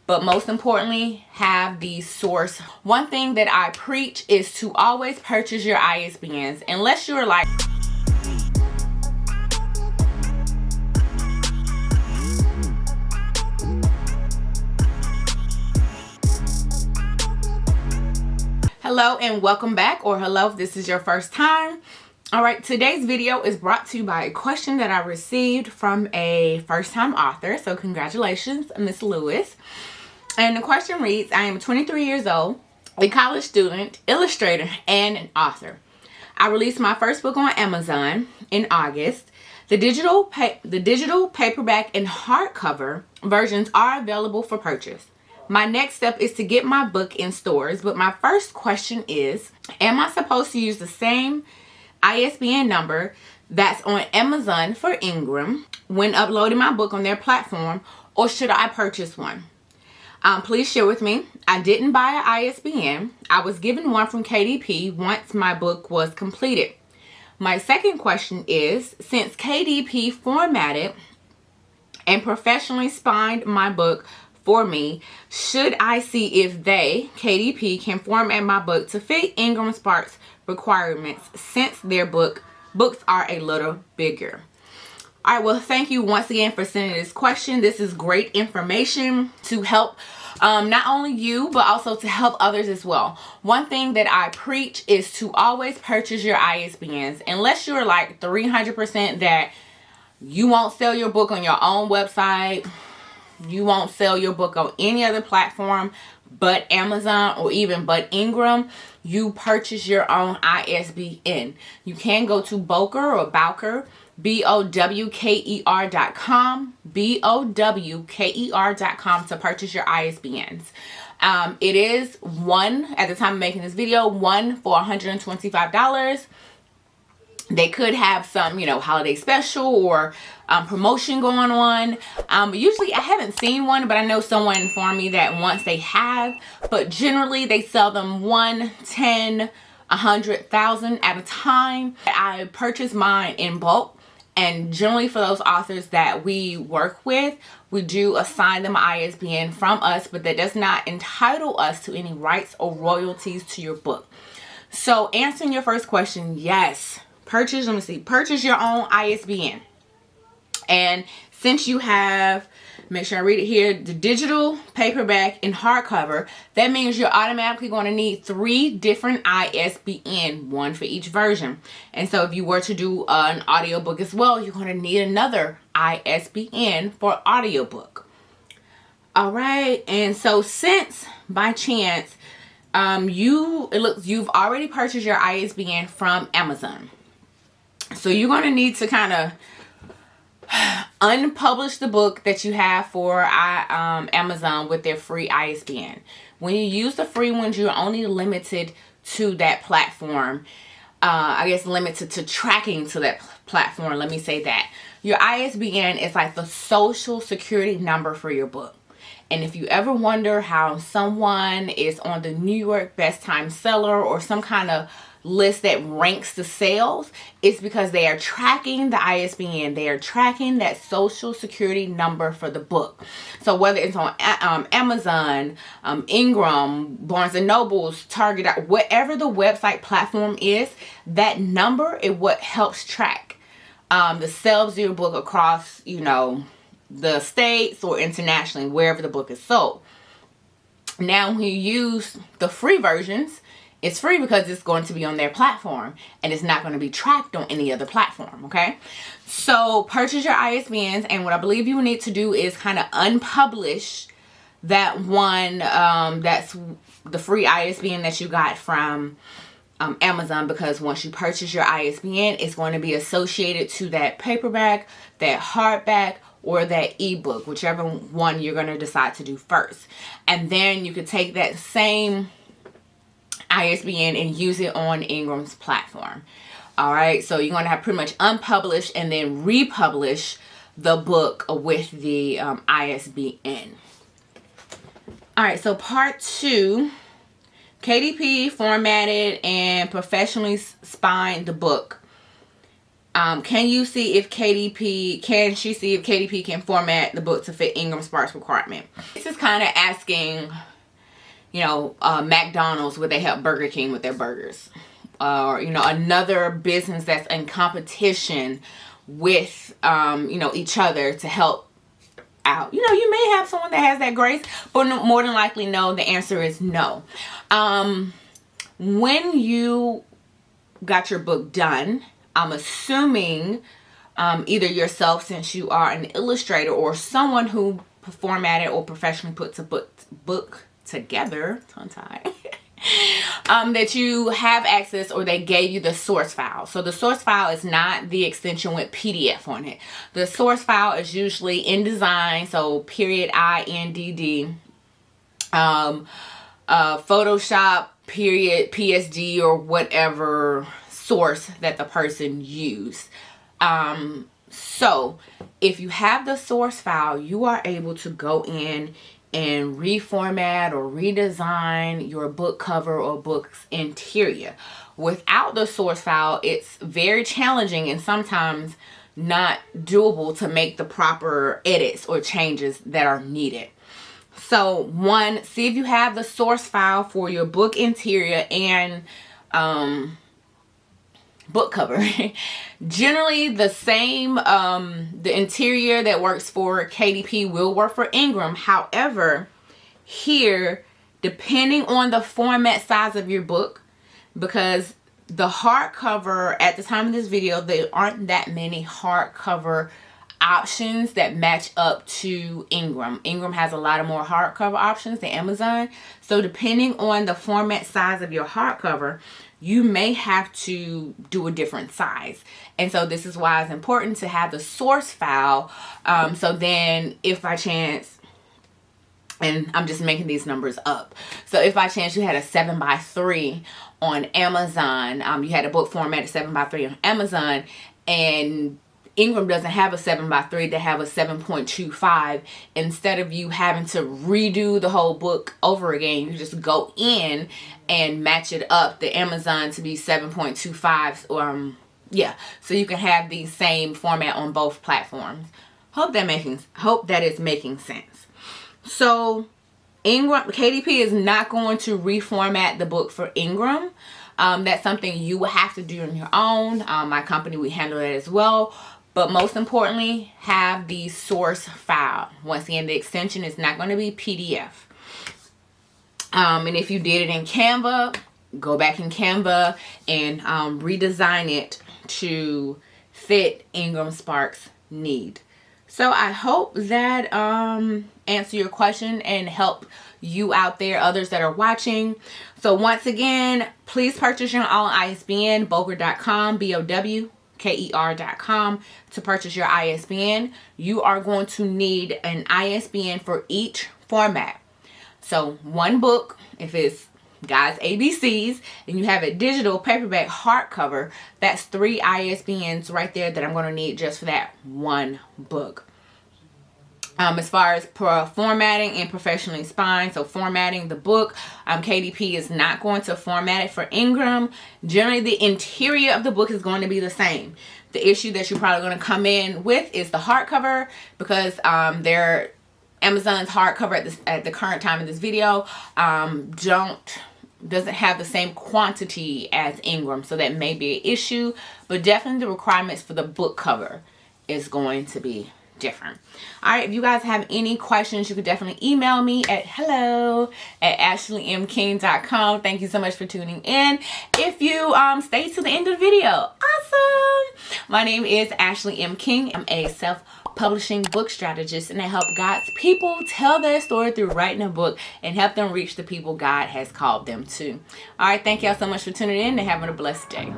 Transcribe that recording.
but most importantly, have the source. One thing that I preach is to always purchase your ISBNs, unless you're like... Hello and welcome back, or hello if this is your first time. Alright, today's video is brought to you by a question that I received from a first-time author. So congratulations, Miss Lewis. And the question reads, I am 23 years old, a college student, illustrator, and an author. I released my first book on Amazon in August. The digital paperback, and hardcover versions are available for purchase. My next step is to get my book in stores, but my first question is, am I supposed to use the same ISBN number that's on Amazon for Ingram when uploading my book on their platform, or should I purchase one? Please share with me. I didn't buy an ISBN. I was given one from KDP once my book was completed. My second question is, since KDP formatted and professionally spined my book for me, should I see if they, KDP, can format my book to fit Ingram Spark's requirements since their books are a little bigger? Alright, well, thank you once again for sending this question. This is great information to help not only you, but also to help others as well. One thing that I preach is to always purchase your ISBNs, unless you're like 300% that you won't sell your book on your own website. You won't sell your book on any other platform but Amazon, or even but Ingram. You purchase your own ISBN. You can go to Bowker or Bowker, BOWKER.com, BOWKER.com to purchase your ISBNs. It is one, at the time of making this video, one for $125. They could have some, holiday special or promotion going on. Usually I haven't seen one, but I know someone informed me that once they have. But generally they sell them 1, 10, 100,000 at a time. I purchase mine in bulk, and generally for those authors that we work with, we do assign them ISBN from us, but that does not entitle us to any rights or royalties to your book. So answering your first question, yes. Purchase your own ISBN. And since you have, make sure I read it here, the digital, paperback, and hardcover, that means you're automatically going to need 3 different ISBN, one for each version. And so if you were to do an audiobook as well, you're going to need another ISBN for audiobook. All right. And so since by chance you've already purchased your ISBN from Amazon, so you're going to need to kind of unpublish the book that you have for Amazon with their free ISBN. When you use the free ones, you're only limited to that platform. I guess limited to tracking to that platform. Let me say that. Your ISBN is like the social security number for your book. And if you ever wonder how someone is on the New York Best Time Seller or some kind of list that ranks the sales, it's because they are tracking the ISBN. They are tracking that social security number for the book. So whether it's on Amazon, Ingram, Barnes & Noble's, Target, whatever the website platform is, that number is what helps track the sales of your book across, the states or internationally, wherever the book is sold. Now, when you use the free versions, it's free because it's going to be on their platform and it's not going to be tracked on any other platform, okay? So purchase your ISBNs, and what I believe you need to do is kind of unpublish that one that's the free ISBN that you got from Amazon, because once you purchase your ISBN, it's going to be associated to that paperback, that hardback, or that ebook, whichever one you're going to decide to do first. And then you could take that same ISBN and use it on Ingram's platform. All right, so you're going to have pretty much unpublished and then republish the book with the ISBN. All right, so part 2, KDP formatted and professionally spined the book. Can you see if KDP, can she see if KDP can format the book to fit Ingram Sparks' requirement? This is kind of asking, you know, McDonald's, would they help Burger King with their burgers? Or, you know, another business that's in competition with, you know, each other to help out. You know, you may have someone that has that grace, but more than likely, no. The answer is no. When you got your book done, I'm assuming either yourself, since you are an illustrator, or someone who formatted or professionally puts a book together, tongue-tied, that you have access, or they gave you the source file. So the source file is not the extension with PDF on it. The source file is usually InDesign, so period INDD, Photoshop, period PSD, or whatever source that the person used. So if you have the source file, you are able to go in and reformat or redesign your book cover or book's interior. Without the source file, it's very challenging and sometimes not doable to make the proper edits or changes that are needed. So one, see if you have the source file for your book interior and book cover. Generally the same, the interior that works for KDP will work for Ingram. However, here, depending on the format size of your book, because the hardcover, at the time of this video, there aren't that many hardcover options that match up to Ingram. Ingram has a lot of more hardcover options than Amazon. So depending on the format size of your hardcover, you may have to do a different size. And so this is why it's important to have the source file. So then if by chance, and I'm just making these numbers up, so if by chance you had a 7x3 on Amazon, you had a book formatted 7x3 on Amazon, and Ingram doesn't have a 7x3, they have a 7.25. Instead of you having to redo the whole book over again, you just go in and match it up, the Amazon to be 7.25. Yeah, so you can have the same format on both platforms. Hope that is making sense. So Ingram, KDP is not going to reformat the book for Ingram. That's something you will have to do on your own. My company will handle that as well. But most importantly, have the source file. Once again, the extension is not going to be PDF. And if you did it in Canva, go back in Canva and redesign it to fit Ingram Sparks' need. So I hope that answer your question and help you out there, others that are watching. So once again, please purchase your own ISBN, Boker.com, BOWKER.com, to purchase your ISBN. You are going to need an ISBN for each format. So one book, if it's God's ABCs, and you have a digital paperback hardcover, that's 3 ISBNs right there that I'm going to need just for that one book. As far as formatting and professionally spine, so formatting the book, KDP is not going to format it for Ingram. Generally, the interior of the book is going to be the same. The issue that you're probably going to come in with is the hardcover, because their Amazon's hardcover at the current time of this video doesn't have the same quantity as Ingram, so that may be an issue. But definitely the requirements for the book cover is going to be different. All right, if you guys have any questions, you could definitely email me at hello@ashleymking.com. Thank you so much for tuning in. If you stay to the end of the video, awesome. My name is Ashley M. King. I'm a self-publishing book strategist, and I help God's people tell their story through writing a book and help them reach the people God has called them to. All right, thank y'all so much for tuning in and having a blessed day.